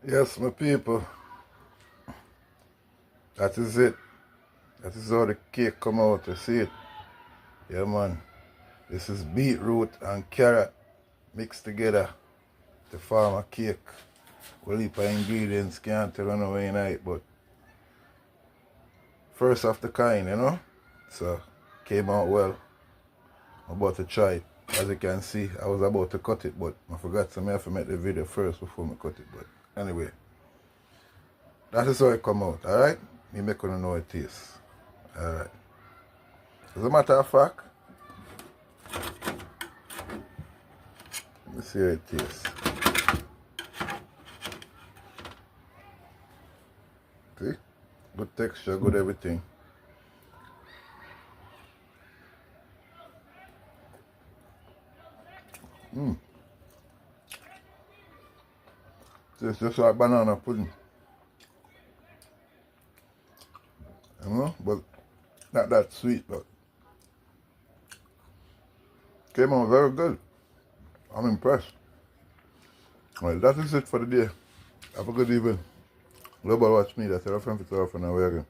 Yes, my people, that is it. That is how the cake come out, you see it? Yeah, man. This is beetroot and carrot mixed together to form a cake. Well, heap of ingredients, can't tell you no way in it, but first of the kind, you know? So, came out well. I'm about to try it. As you can see, I was about to cut it, but I forgot, so I have to make the video first before I cut it. But anyway, that is how it come out, alright? Me make you know it tastes. Alright. As a matter of fact, let me see how it tastes. See? Good texture, good everything. Tastes just like banana pudding. You know? But not that sweet, but came out very good. I'm impressed. Well, that is it for the day. Have a good evening. Global Watch Me, that's your friend for now.